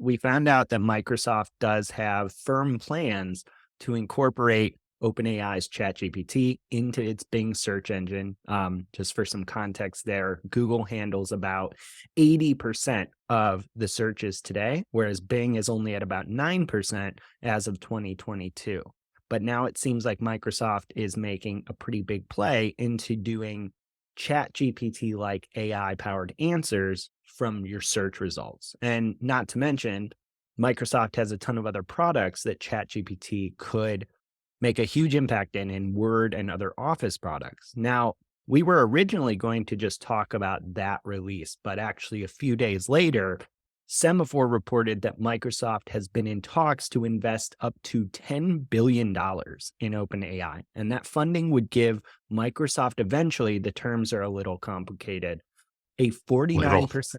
we found out that Microsoft does have firm plans to incorporate OpenAI's ChatGPT into its Bing search engine. Just for some context there, Google handles about 80% of the searches today, whereas Bing is only at about 9% as of 2022. But now it seems like Microsoft is making a pretty big play into doing ChatGPT-like AI powered answers from your search results. And not to mention, Microsoft has a ton of other products that ChatGPT could make a huge impact in Word and other Office products. Now, we were originally going to just talk about that release, but actually a few days later, Semafor reported that Microsoft has been in talks to invest up to $10 billion in OpenAI. And that funding would give Microsoft eventually, the terms are a little complicated, a Little. 49%.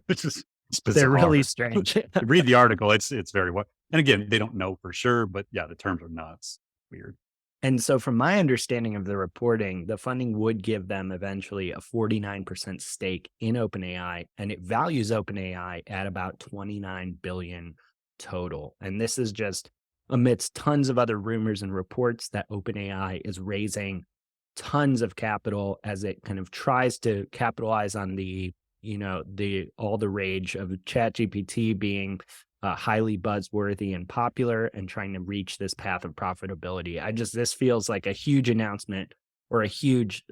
It's just They're bizarre. really strange. You read the article, it's very what, and again, they don't know for sure, but yeah, the terms are nuts. Weird. And so, from my understanding of the reporting, the funding would give them eventually a 49% stake in OpenAI, and it values OpenAI at about 29 billion total. And this is just amidst tons of other rumors and reports that OpenAI is raising tons of capital as it kind of tries to capitalize on the all the rage of ChatGPT being highly buzzworthy and popular and trying to reach this path of profitability. This feels like a huge announcement or a huge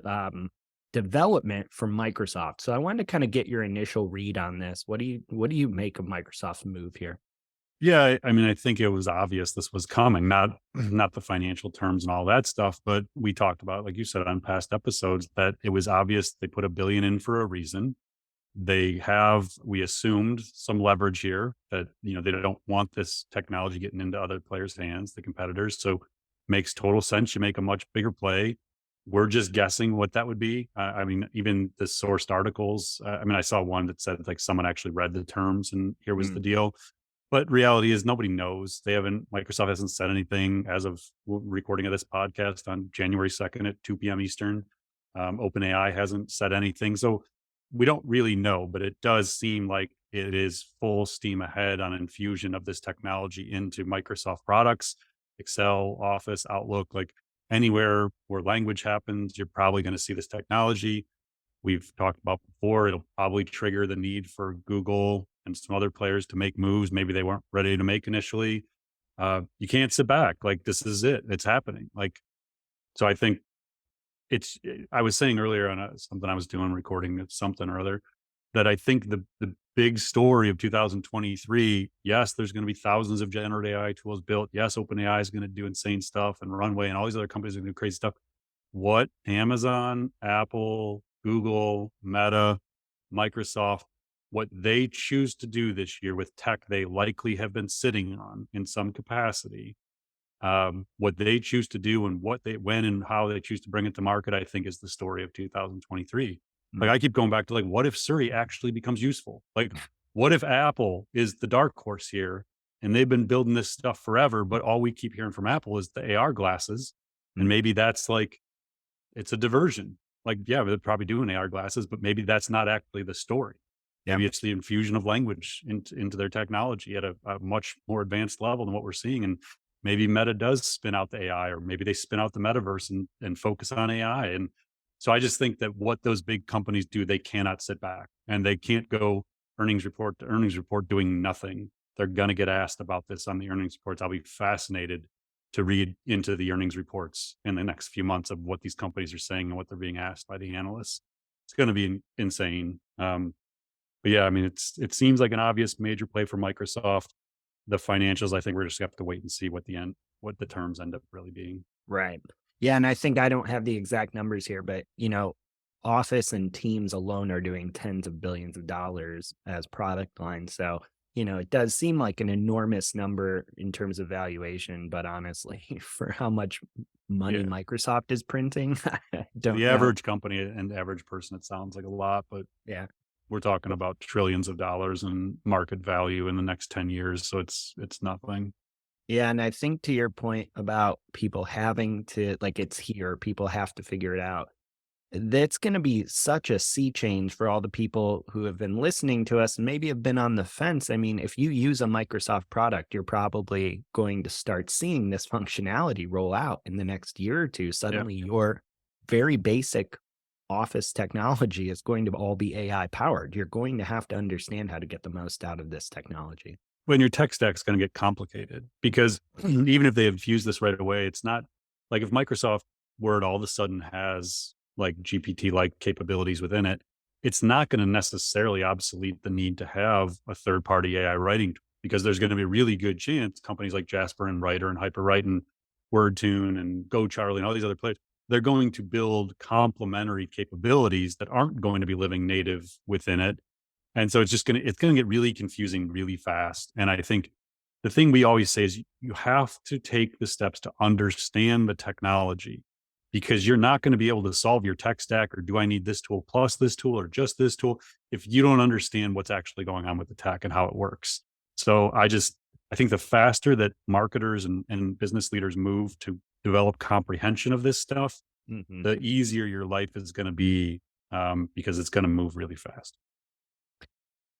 development from Microsoft. So I wanted to kind of get your initial read on this. What do you make of Microsoft's move here? Yeah, I mean, I think it was obvious this was coming, not the financial terms and all that stuff, but we talked about, like you said, on past episodes, that it was obvious they put $1 billion in for a reason. They have, we assumed, some leverage here that, they don't want this technology getting into other players' hands, the competitors. So makes total sense. You make a much bigger play. We're just guessing what that would be. I mean, even the sourced articles. I saw one that said like someone actually read the terms and here was the deal. But reality is nobody knows. Microsoft hasn't said anything as of recording of this podcast on January 2nd at 2 p.m. Eastern. OpenAI hasn't said anything. So we don't really know, but it does seem like it is full steam ahead on infusion of this technology into Microsoft products, Excel, Office, Outlook, like anywhere where language happens, you're probably going to see this technology. We've talked about before, it'll probably trigger the need for Google and some other players to make moves maybe they weren't ready to make initially. You can't sit back. Like, this is it. It's happening. Like, so I think I was saying earlier on something I was doing, recording something or other, that I think the big story of 2023, yes, there's going to be thousands of generative AI tools built. Yes, OpenAI is going to do insane stuff, and Runway and all these other companies are going to do crazy stuff. What Amazon, Apple, Google, Meta, Microsoft, what they choose to do this year with tech they likely have been sitting on in some capacity, what they choose to do and when and how they choose to bring it to market, I think is the story of 2023. Like, I keep going back to, like, what if Siri actually becomes useful? Like, what if Apple is the dark horse here and they've been building this stuff forever, but all we keep hearing from Apple is the AR glasses. And maybe that's like, it's a diversion. Like, yeah, they're probably doing AR glasses, but maybe that's not actually the story. Maybe it's the infusion of language into their technology at a much more advanced level than what we're seeing. And maybe Meta does spin out the AI, or maybe they spin out the metaverse and focus on AI. And so I just think that what those big companies do, they cannot sit back and they can't go earnings report to earnings report doing nothing. They're going to get asked about this on the earnings reports. I'll be fascinated to read into the earnings reports in the next few months of what these companies are saying and what they're being asked by the analysts. It's going to be insane. But yeah, I mean, it seems like an obvious major play for Microsoft. The financials, I think we're just going to have to wait and see what the terms end up really being. Right. Yeah. And I think I don't have the exact numbers here, but, Office and Teams alone are doing tens of billions of dollars as product lines. So, it does seem like an enormous number in terms of valuation, but honestly, for how much money Microsoft is printing, I don't the know. average company and average person, it sounds like a lot, but Yeah. we're talking about trillions of dollars in market value in the next 10 years. So it's nothing. Yeah. And I think to your point about people having to, like, it's here, people have to figure it out. That's going to be such a sea change for all the people who have been listening to us and maybe have been on the fence. I mean, if you use a Microsoft product, you're probably going to start seeing this functionality roll out in the next year or two. Yeah. Suddenly, your very basic office technology is going to all be AI powered. You're going to have to understand how to get the most out of this technology. When your tech stack's going to get complicated because even if they infuse this right away, it's not like if Microsoft Word all of a sudden has like GPT-like capabilities within it, it's not going to necessarily obsolete the need to have a third-party AI writing tool because there's going to be a really good chance companies like Jasper and Writer and Hyperwrite and WordTune and Go Charlie and all these other players, they're going to build complementary capabilities that aren't going to be living native within it, and so it's gonna get really confusing really fast. And I think the thing we always say is you have to take the steps to understand the technology because you're not going to be able to solve your tech stack or do I need this tool plus this tool or just this tool if you don't understand what's actually going on with the tech and how it works. So I think the faster that marketers and business leaders move to develop comprehension of this stuff, Mhm. the easier your life is going to be because it's going to move really fast.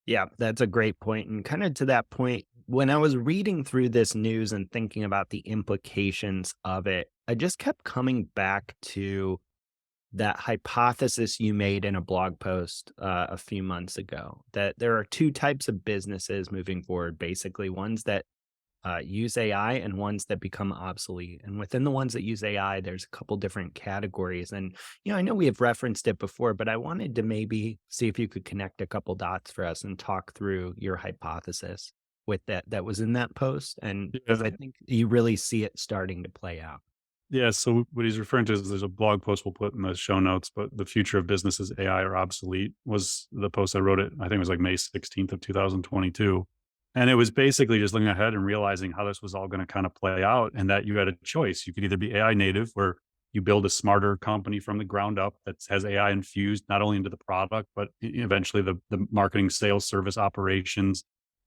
Yeah, that's a great point. And kind of to that point, when I was reading through this news and thinking about the implications of it, I just kept coming back to that hypothesis you made in a blog post a few months ago that there are two types of businesses moving forward, basically ones that use AI and ones that become obsolete. And within the ones that use AI, there's a couple different categories. And, I know we have referenced it before, but I wanted to maybe see if you could connect a couple dots for us and talk through your hypothesis with that was in that post. And because Yeah. I think you really see it starting to play out. Yeah, so what he's referring to is there's a blog post we'll put in the show notes, but the future of business is AI or obsolete was the post I wrote it. I think it was like May 16th of 2022. And it was basically just looking ahead and realizing how this was all going to kind of play out and that you had a choice. You could either be AI native where you build a smarter company from the ground up that has AI infused not only into the product, but eventually the marketing, sales, service operations,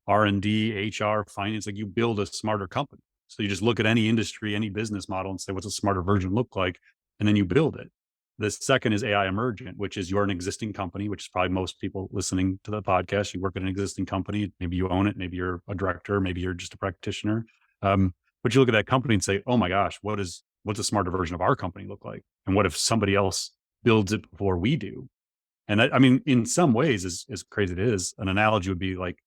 R&D, HR, finance, like you build a smarter company. So you just look at any industry, any business model and say, what's a smarter version look like? And then you build it. The second is AI emergent, which is you're an existing company, which is probably most people listening to the podcast. You work at an existing company. Maybe you own it. Maybe you're a director. Maybe you're just a practitioner. But you look at that company and say, oh my gosh, what's a smarter version of our company look like? And what if somebody else builds it before we do? And that, I mean, in some ways, as crazy it is, an analogy would be like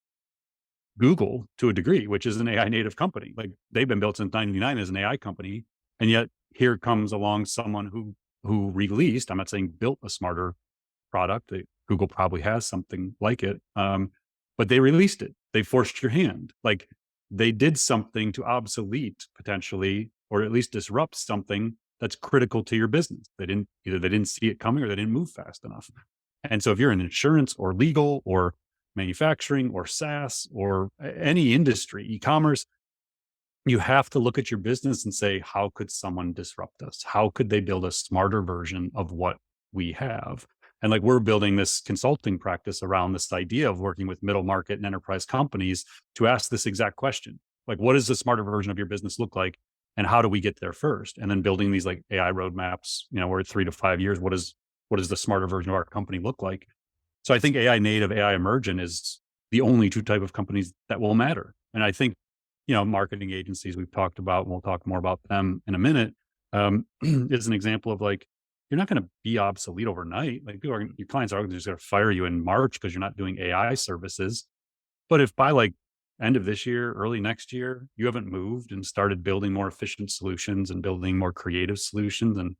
Google to a degree, which is an AI native company. Like they've been built since '99 as an AI company, and yet here comes along someone who released. I'm not saying built a smarter product. Google probably has something like it, but they released it. They forced your hand. Like they did something to obsolete potentially, or at least disrupt something that's critical to your business. They didn't see it coming or they didn't move fast enough. And so if you're in insurance or legal or manufacturing or SaaS or any industry, e-commerce, you have to look at your business and say, how could someone disrupt us? How could they build a smarter version of what we have? And like we're building this consulting practice around this idea of working with middle market and enterprise companies to ask this exact question. Like, what does the smarter version of your business look like? And how do we get there first? And then building these like AI roadmaps, we're at 3 to 5 years. What does the smarter version of our company look like? So I think AI native, AI emergent is the only two type of companies that will matter. And I think, marketing agencies we've talked about, and we'll talk more about them in a minute, is an example of like, you're not going to be obsolete overnight. Like your clients are just going to fire you in March because you're not doing AI services. But if by like end of this year, early next year, you haven't moved and started building more efficient solutions and building more creative solutions, and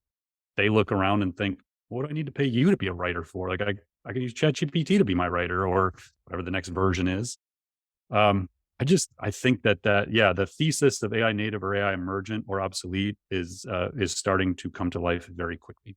they look around and think, what do I need to pay you to be a writer for? Like I can use ChatGPT to be my writer or whatever the next version is. I think yeah, the thesis of AI native or AI emergent or obsolete is starting to come to life very quickly.